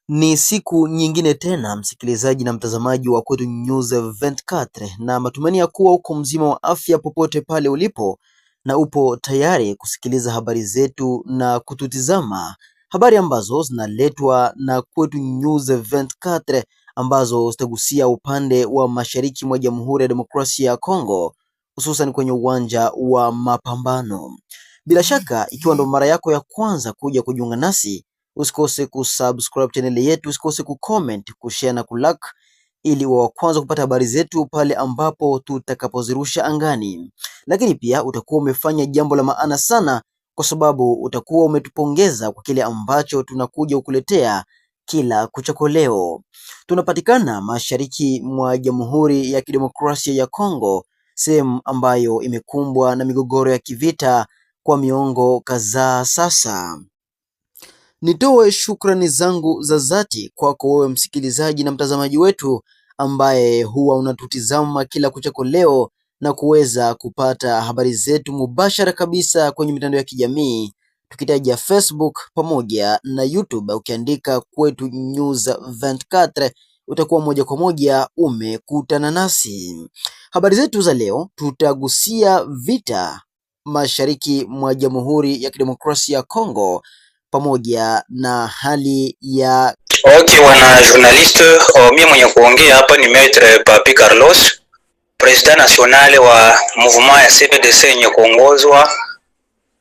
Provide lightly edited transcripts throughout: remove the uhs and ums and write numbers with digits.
Ni siku nyingine tena msikilizaji na mtazamaji wa Kwetu News 24, na matumaini ya kuwa uko mzima wa afya popote pale ulipo na upo tayari kusikiliza habari zetu na kututizama, habari ambazo zinaletwa na Kwetu News 24 ambazo zitagusia upande wa mashariki mwa Jamhuri ya Demokrasia ya Kongo, hususan kwenye uwanja wa mapambano. Bila shaka ikiwa ndo mara yako ya kwanza kuja kujiunga nasi, usikose kusubscribe channel yetu, usikose kucomment, kushare na kulike ili wa kwanza kupata habari zetu pale ambapo tutakapozirusha angani. Lakini pia utakuwa umefanya jambo la maana sana, kwa sababu utakuwa umetupongeza kwa kile ambacho tunakuja kukuletea kila kuchako. Leo tunapatikana mashariki mwa Jamhuri ya Kidemokrasia ya Kongo, sehemu ambayo imekumbwa na migogoro ya kivita kwa miongo kadhaa sasa. Nitoe shukrani zangu za dhati kwako wewe msikilizaji na mtazamaji wetu ambaye huwa unatutizama kila kuchako leo na kuweza kupata habari zetu mubashara kabisa kwenye mitandao ya kijamii, tukitaja Facebook pamoja na YouTube. Ukiandika Kwetu News 24 utakuwa moja kwa moja umekutana nasi. Habari zetu za leo tutagusia vita mashariki mwa Jamhuri ya Kidemokrasia ya Kongo pamoja na hali ya wana journaliste. Mimi mwenye kuongea hapa ni Maître Papi Carlos, president national wa mouvement ya CPDC yenye kuongozwa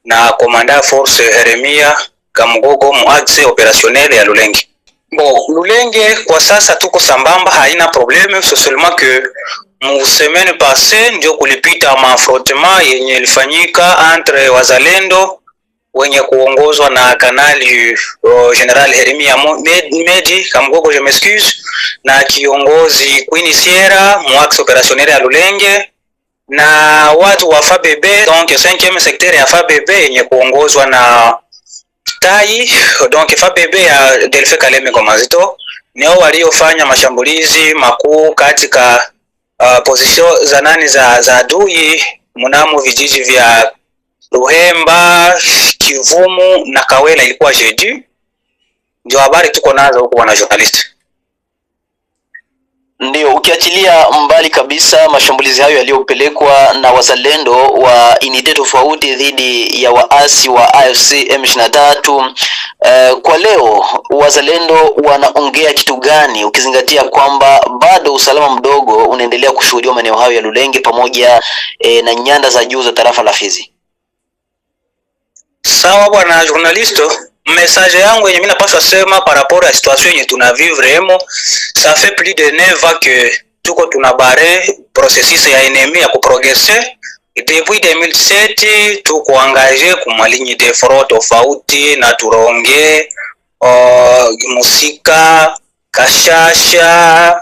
na komanda force Heremia Kamugogo muaxe operationnel ya Lulenge. Lulenge kwa sasa tuko sambamba, haina probleme, c'est seulement que mu semaine passée ndio kulipita affrontement yenye ilifanyika entre wazalendo wenye kuongozwa na kanali General Heremia Medi Kamugogo, je m'excuse, na kiongozi Queen Sierra muaxe opérationnel ya Lulenge na watu wa FABB, donc 5e secteur ya FABB yenye kuongozwa na Tai, donc FABB ya Delfe Kaleme Komazito, ni wao waliofanya mashambulizi makuu katika position za nani za adui mnamo vijiji vya Luhemba, Kivumu na Kawela. Ilikuwa jeudi. Ndio habari tuko nazo huko wana journalist. Ndio, ukiachilia mbali kabisa mashambulizi hayo yaliyopelekwa na wazalendo wa unité tofauti dhidi ya waasi wa AFC M23, kwa leo wazalendo wanaongea kitu gani, ukizingatia kwamba bado usalama mdogo unaendelea kushuhudiwa maeneo hayo ya Lulenge pamoja na nyanda za juu za tarafa la Fizi? Sawa bwana journalist, message yangu yenye mimi napaswa sema par rapport à situation yenye tunavivre hemo, ça fait plus de 9 ans que tuko tunabare processus ya ennemi ya kuprogresser. Depuis 2007 tuko engagé kwa ligne de front tofauti na Turonge, Musika, Kashasha,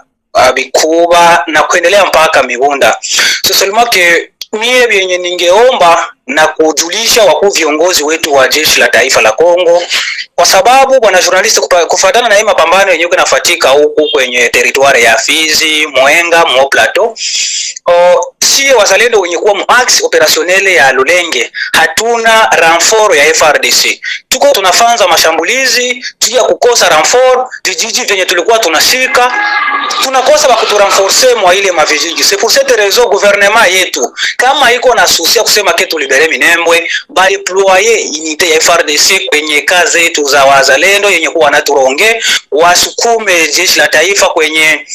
Bikuba na kuendelea mpaka Mibunda. C'est seulement que mie yenye ningeomba na kujulisha wakuu viongozi wetu wa jeshi la taifa la Kongo, kwa sababu bwana journalist, kufuatana na hii mapambano yenye kunafatika huku kwenye territoire ya Fizi, Mwenga, Mo Plateau, si wazalendo wenye kuwa muaxe opérationnel ya Lulenge hatuna renfort ya FRDC. Tuko tunafanza mashambulizi tuja kukosa renfort, vijiji venye tulikuwa tunashika tunakosa ba kuturenforcer mwa ile mavijiji. C'est pour cette raison gouvernement yetu kama iko na susia kusema ketu libere Minembwe, bali deployer unité ya FRDC kwenye kazi zetu za wazalendo yenye kuwa na Turonge, wasukume jeshi la taifa kwenye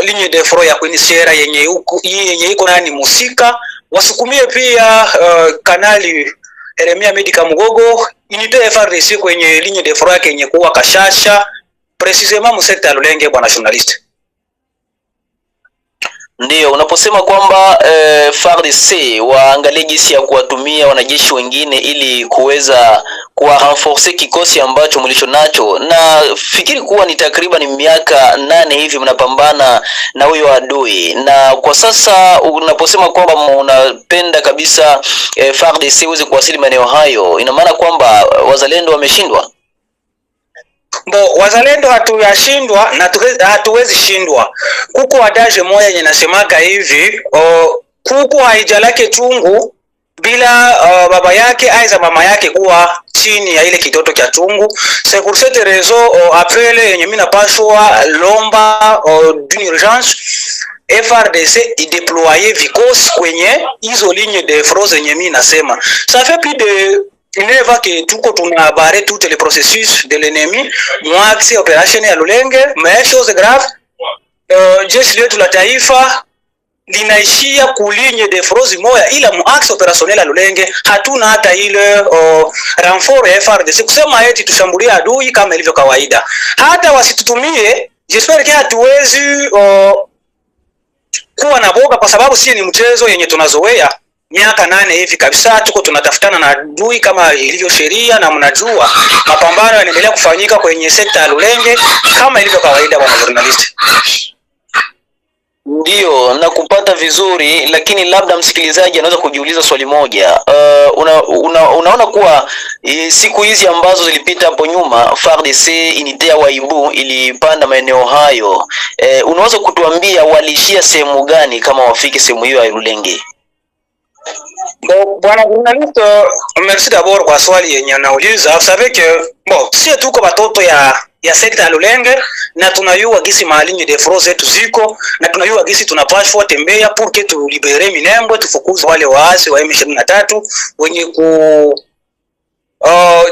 ligne de front ya Queen Sierra yenye iko nani Musika, wasukumie pia kanali Heremia Medi Kamugogo, unité ya FRDC kwenye ligne de front yake yenye kuwa Kashasha, precisement mu secteur ya Lulenge bwana journalist. Ndio, unaposema kwamba FARDC waangalie jinsi ya kuwatumia wanajeshi wengine ili kuweza kuwarenforcer kikosi ambacho mlicho nacho, na fikiri kuwa ni takriban miaka 8 hivi mnapambana na huyo adui, na kwa sasa unaposema kwamba unapenda kabisa FARDC iweze kuwasili maeneo hayo, ina maana kwamba wazalendo wameshindwa? Wazalendo hatuyashindwa na hatuwezi shindwa. Kuko adage moja yenye nasemaga hivi, kuku haijalake chungu bila baba yake aiza mama yake kuwa chini ya ile kitoto cha chungu. C'est pour cette raison appel yenye mimi napashwa lomba d'une urgence FRDC ideployer vikosi kwenye hizo ligne de front zenye mimi nasema. Ça fait plus de ineva que tuko tunabare toutes les processus de l'ennemi mwaxe operation ya Lulenge, mais chose grave jeshi letu la taifa linaishia kulinye de frozi moya, ila muaxe operationnel ya Lulenge hatuna hata ile renfort ya FRDC kusema eti tushambulia adui kama ilivyo kawaida. Hata wasitutumie, j'espère que hatuwezi kuwa na boga, kwa sababu si ni mchezo yenye tunazoea miaka 8 hivi kabisa tuko tunatafutana na adui kama ilivyo sheria, na mnajua mapambano yanaendelea kufanyika kwenye sekta ya Lulenge kama ilivyo kawaida. Bwana journalist, ndio na kupata vizuri, lakini labda msikilizaji anaweza kujiuliza swali moja. Unaona kuwa siku hizi ambazo zilipita hapo nyuma FARDC unité ya Waibu ilipanda maeneo hayo, unaweza kutuambia walishia sehemu gani kama wafike sehemu hiyo ya Lulenge? Bwana journalist, merci d'abord kwa swali yenye unauliza. Vous savez que si tuko batoto ya sekta ya Lulenge na tunayua gisi malinye de front zetu ziko na tunayua gisi tunapashwa tembea pour que tu libere Minembwe, tufukuze wale waasi wa M23 wenye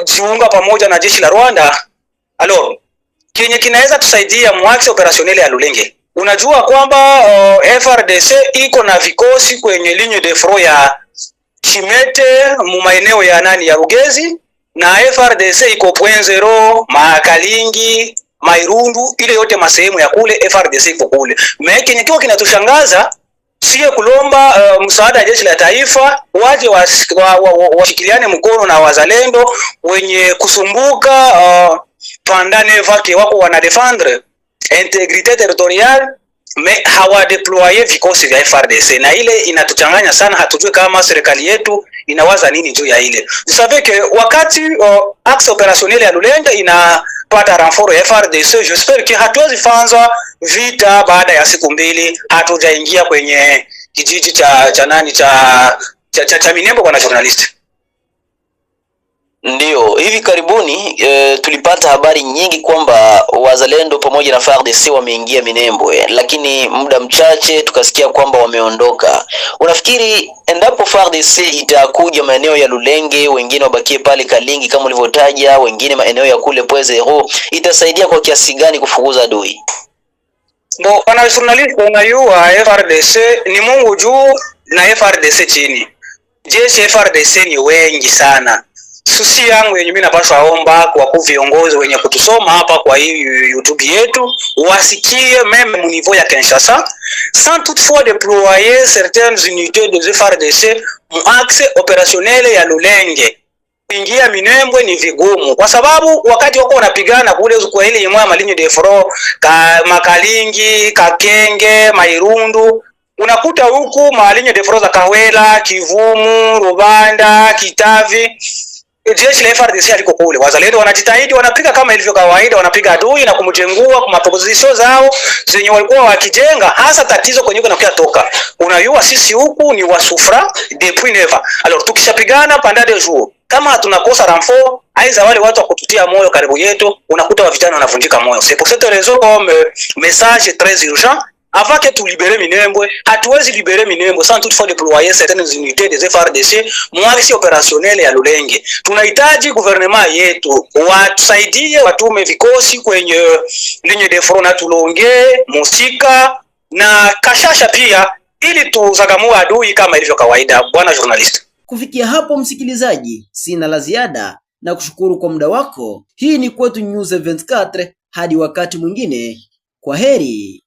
jiunga pamoja na jeshi la Rwanda. Alors kenye kinaweza tusaidia mwaxe operationnel ya Lulenge, unajua kwamba FRDC iko na vikosi kwenye ligne de front ya Chimete mu maeneo ya ya Rugezi, na FRDC iko point zero Makalingi, Mairundu, ile yote masehemu ya kule FRDC iko kule. Meke nikiwa kinatushangaza sie kulomba msaada ya jeshi la taifa waje washikiliane mkono na wazalendo wenye kusumbuka pandane vake wako wana défendre intégrité territoriale, mais hawa deployer vikosi vya FRDC, na ile inatuchanganya sana. Hatujui kama serikali yetu inawaza nini juu ya ile. Vous savez que wakati axe opérationnel ya Lulenge inapata renfort ya FRDC, j'espère que hatuwezi fanza vita baada ya siku mbili hatujaingia kwenye kijiji cha Minembwe. Bwana journalist, ndio hivi karibuni tulipata habari nyingi kwamba wazalendo pamoja na FARDC wameingia Minembwe, lakini muda mchache tukasikia kwamba wameondoka. Unafikiri endapo FARDC itakuja maeneo ya Lulenge, wengine wabakie pale Kalingi kama ulivyotaja, wengine maeneo ya kule point zero, itasaidia kwa kiasi gani kufukuza adui? Bwana journalist, unayua FRDC ni Mungu juu na FRDC chini. Jeshi FRDC ni wengi sana. Susi yangu yenye mimi napaswa omba kwa viongozi wenye kutusoma hapa kwa hii YouTube yetu wasikie meme mu niveau ya Kinshasa, sans toutefois déployer certaines unités de FARDC mu axe opérationnel ya Lulenge. Kuingia Minembwe ni vigumu kwa sababu wakati wako wanapigana kule kwa ile imwa malinyo de front Makalingi, Kakenge, Mairundu, unakuta huku malinyo de front za Kawela, Kivumu, Rubanda, Kitavi, jeshi la FRDC aliko kule. Wazalendo wanajitahidi, wanapiga kama ilivyo kawaida, wanapiga adui na kumjengua kwa maposition zao zenye walikuwa wakijenga. Hasa tatizo kwenye kuna toka, unayua sisi huku ni wasufra depuis never. Alors tukishapigana pendant des jours, kama tunakosa renfort aiza wale watu wakututia moyo karibu yetu, unakuta wavijana wanavunjika moyo. C'est pour cette raison comme message très urgent, avant que tu libérer Minembwe, hatuwezi libérer Minembwe sans toutefois déployer certaines unités des FARDC mwasi opérationnel ya Lulenge. Tunahitaji gouvernement yetu watusaidie, watume vikosi kwenye ligne de front na Tulonge, Musika na Kashasha pia, ili tuzagamua adui kama ilivyo kawaida. Bwana journalist, kufikia hapo msikilizaji, sina la ziada na kushukuru kwa muda wako. Hii ni Kwetu News 24, hadi wakati mwingine, kwa heri.